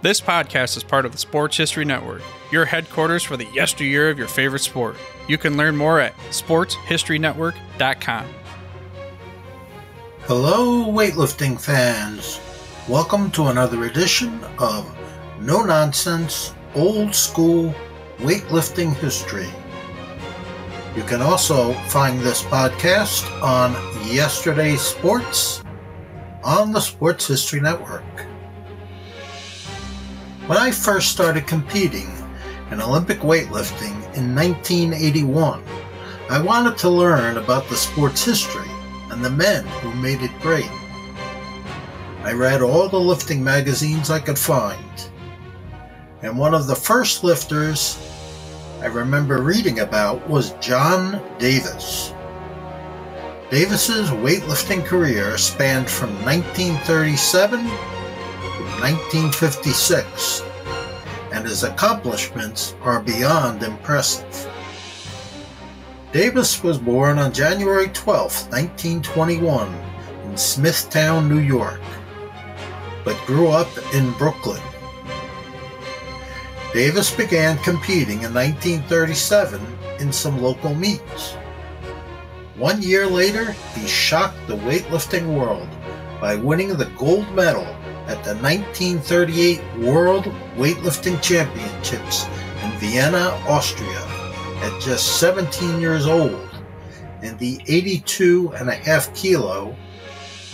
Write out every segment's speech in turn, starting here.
This podcast is part of the Sports History Network, your headquarters for the yesteryear of your favorite sport. You can learn more at sportshistorynetwork.com. Hello, weightlifting fans. Welcome to another edition of No Nonsense, Old School Weightlifting History. You can also find this podcast on Yesterday's Sports on the Sports History Network. When I first started competing in Olympic weightlifting in 1981, I wanted to learn about the sport's history and the men who made it great. I read all the lifting magazines I could find, and one of the first lifters I remember reading about was John Davis. Davis's weightlifting career spanned from 1937 to 1956, and his accomplishments are beyond impressive. Davis was born on January 12, 1921 in Smithtown, New York, but grew up in Brooklyn. Davis began competing in 1937 in some local meets. 1 year later, he shocked the weightlifting world by winning the gold medal at the 1938 World Weightlifting Championships in Vienna, Austria, at just 17 years old in the 82.5 kilo,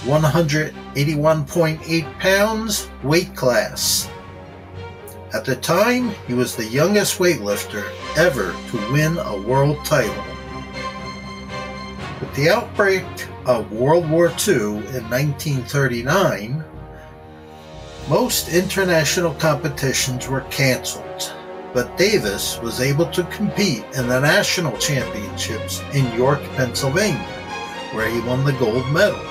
181.8 pounds weight class. At the time, he was the youngest weightlifter ever to win a world title. With the outbreak of World War II in 1939, most international competitions were canceled, but Davis was able to compete in the national championships in York, Pennsylvania, where he won the gold medal.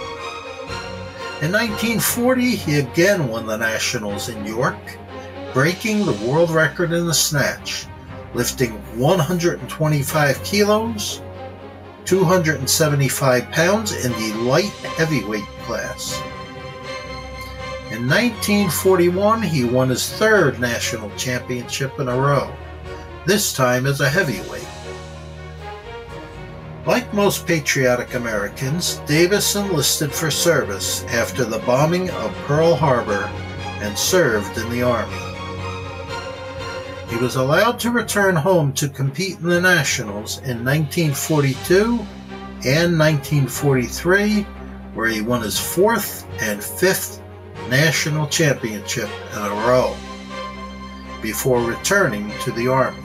In 1940, he again won the nationals in York, breaking the world record in the snatch, lifting 125 kilos, 275 pounds in the light heavyweight class. In 1941, he won his third national championship in a row, this time as a heavyweight. Like most patriotic Americans, Davis enlisted for service after the bombing of Pearl Harbor and served in the Army. He was allowed to return home to compete in the Nationals in 1942 and 1943, where he won his fourth and fifth national championship in a row, before returning to the Army.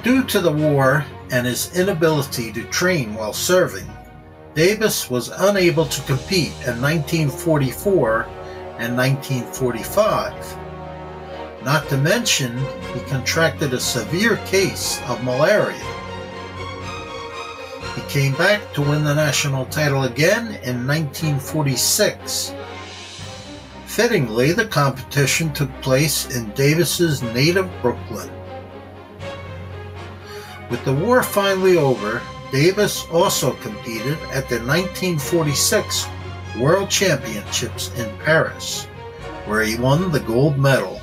Due to the war and his inability to train while serving, Davis was unable to compete in 1944 and 1945. Not to mention, he contracted a severe case of malaria. He came back to win the national title again in 1946. Fittingly, the competition took place in Davis's native Brooklyn. With the war finally over, Davis also competed at the 1946 World Championships in Paris, where he won the gold medal.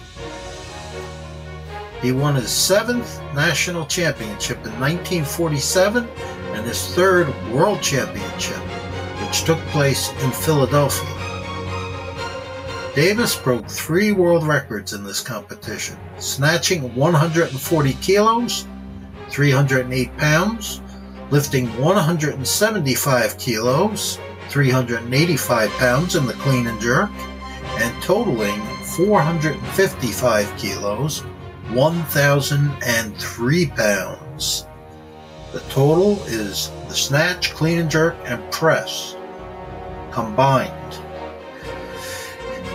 He won his seventh national championship in 1947 and his third world championship, which took place in Philadelphia. Davis broke 3 world records in this competition, snatching 140 kilos, 308 pounds, lifting 175 kilos, 385 pounds in the clean and jerk, and totaling 455 kilos, 1,003 pounds. The total is the snatch, clean and jerk, and press combined.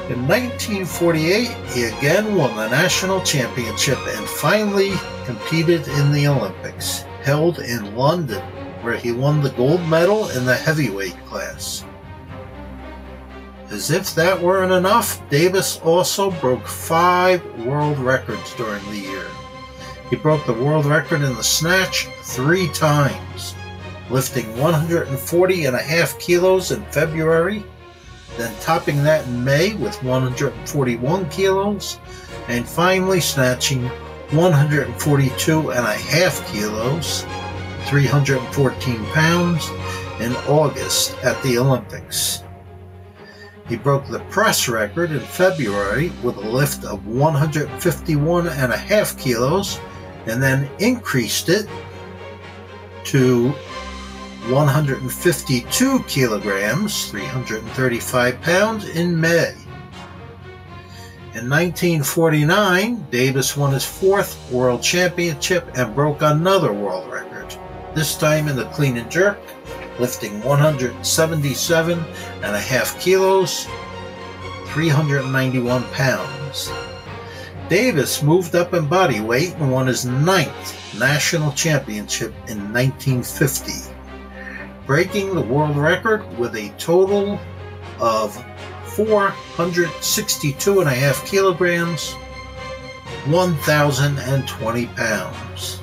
In 1948, he again won the national championship and finally competed in the Olympics, held in London, where he won the gold medal in the heavyweight class. As if that weren't enough, Davis also broke 5 world records during the year. He broke the world record in the snatch 3 times, lifting 140.5 kilos in February, then topping that in May with 141 kilos, and finally snatching 142.5 kilos, 314 pounds, in August at the Olympics. He broke the press record in February with a lift of 151.5 kilos and then increased it to 152 kilograms, 335 pounds in May. In 1949, Davis won his 4th World Championship and broke another world record, this time in the clean and jerk, lifting 177.5 kilos, 391 pounds. Davis moved up in body weight and won his 9th national championship in 1950, breaking the world record with a total of 462.5 kilograms, 1,020 pounds.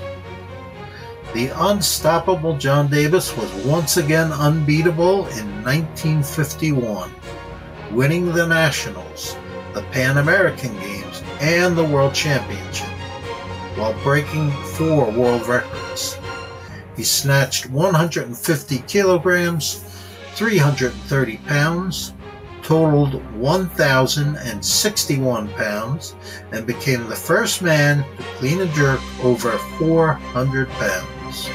The unstoppable John Davis was once again unbeatable in 1951, winning the Nationals, the Pan American Games, and the World Championship, while breaking 4 world records. He snatched 150 kilograms, 330 pounds, totaled 1,061 pounds, and became the first man to clean and jerk over 400 pounds.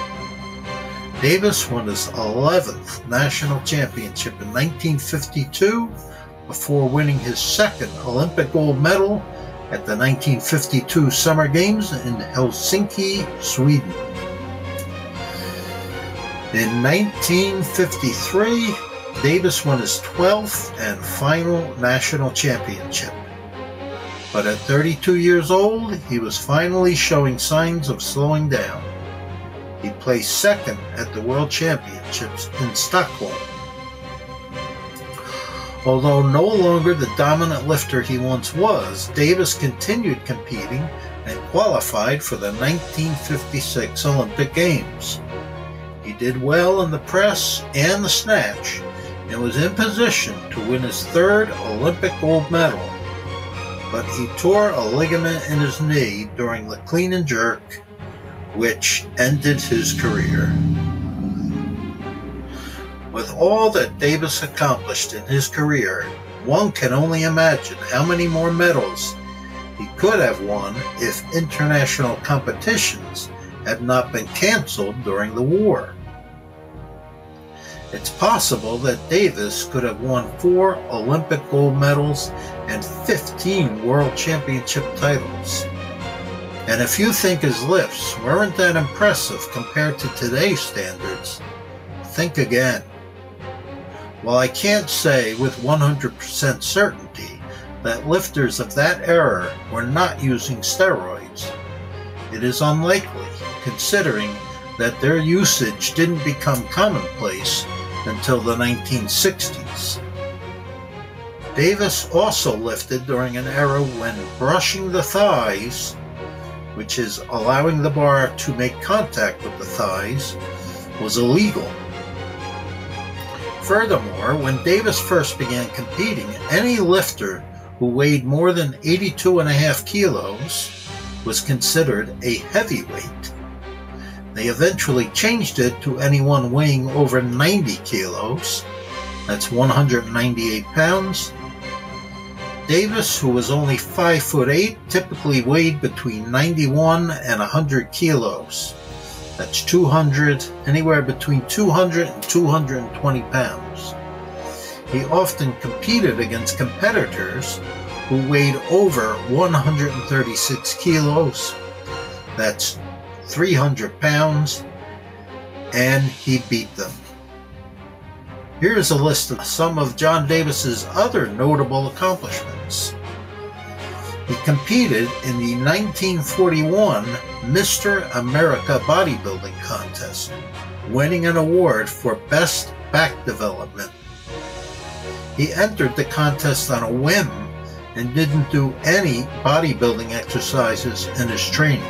Davis won his 11th national championship in 1952 before winning his 2nd Olympic gold medal at the 1952 Summer Games in Helsinki, Sweden. In 1953, Davis won his 12th and final national championship. But at 32 years old, he was finally showing signs of slowing down. He placed 2nd at the World Championships in Stockholm. Although no longer the dominant lifter he once was, Davis continued competing and qualified for the 1956 Olympic Games. He did well in the press and the snatch and was in position to win his 3rd Olympic gold medal, but he tore a ligament in his knee during the clean and jerk, which ended his career. With all that Davis accomplished in his career, one can only imagine how many more medals he could have won if international competitions had not been canceled during the war. It's possible that Davis could have won 4 Olympic gold medals and 15 World Championship titles. And if you think his lifts weren't that impressive compared to today's standards, think again. While I can't say with 100% certainty that lifters of that era were not using steroids, it is unlikely, considering that their usage didn't become commonplace until the 1960s. Davis also lifted during an era when brushing the thighs, which is allowing the bar to make contact with the thighs, was illegal. Furthermore, when Davis first began competing, any lifter who weighed more than 82.5 kilos was considered a heavyweight. They eventually changed it to anyone weighing over 90 kilos, that's 198 pounds. Davis, who was only 5'8", typically weighed between 91 and 100 kilos. That's anywhere between 200 and 220 pounds. He often competed against competitors who weighed over 136 kilos. That's 300 pounds, and he beat them. Here's a list of some of John Davis's other notable accomplishments. He competed in the 1941 Mr. America Bodybuilding Contest, winning an award for Best Back Development. He entered the contest on a whim and didn't do any bodybuilding exercises in his training.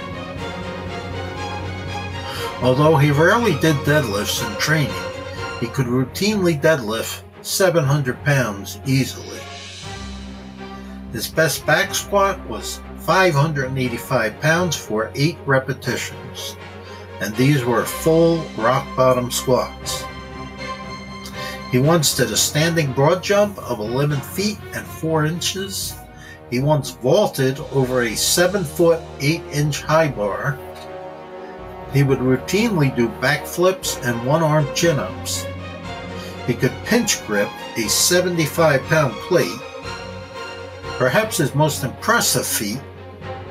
Although he rarely did deadlifts in training, he could routinely deadlift 700 pounds easily. His best back squat was 585 pounds for 8 repetitions, and these were full rock-bottom squats. He once did a standing broad jump of 11 feet and 4 inches. He once vaulted over a 7-foot 8-inch high bar. He would routinely do backflips and one-arm chin-ups. He could pinch grip a 75-pound plate. Perhaps his most impressive feat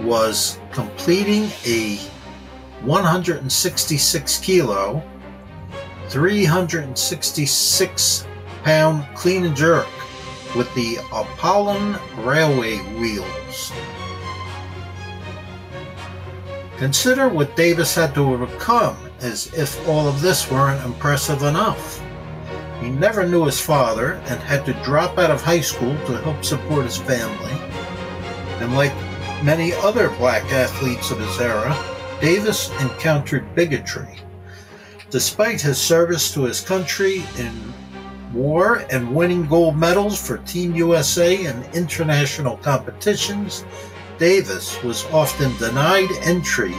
was completing a 166-kilo, 366-pound clean and jerk with the Apollon Railway wheels. Consider what Davis had to overcome, as if all of this weren't impressive enough. He never knew his father and had to drop out of high school to help support his family. And like many other black athletes of his era, Davis encountered bigotry. Despite his service to his country in war and winning gold medals for Team USA and international competitions, Davis was often denied entry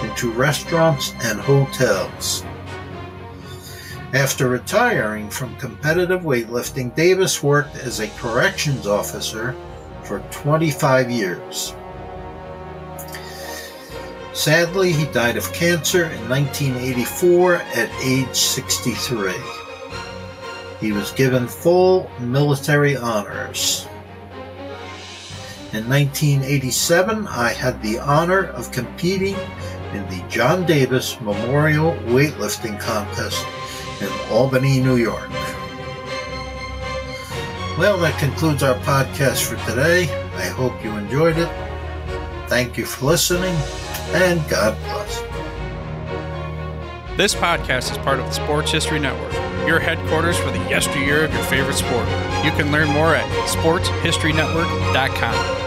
into restaurants and hotels. After retiring from competitive weightlifting, Davis worked as a corrections officer for 25 years. Sadly, he died of cancer in 1984 at age 63. He was given full military honors. In 1987, I had the honor of competing in the John Davis Memorial Weightlifting Contest in Albany, New York. Well, that concludes our podcast for today. I hope you enjoyed it. Thank you for listening, and God bless. This podcast is part of the Sports History Network, your headquarters for the yesteryear of your favorite sport. You can learn more at sportshistorynetwork.com.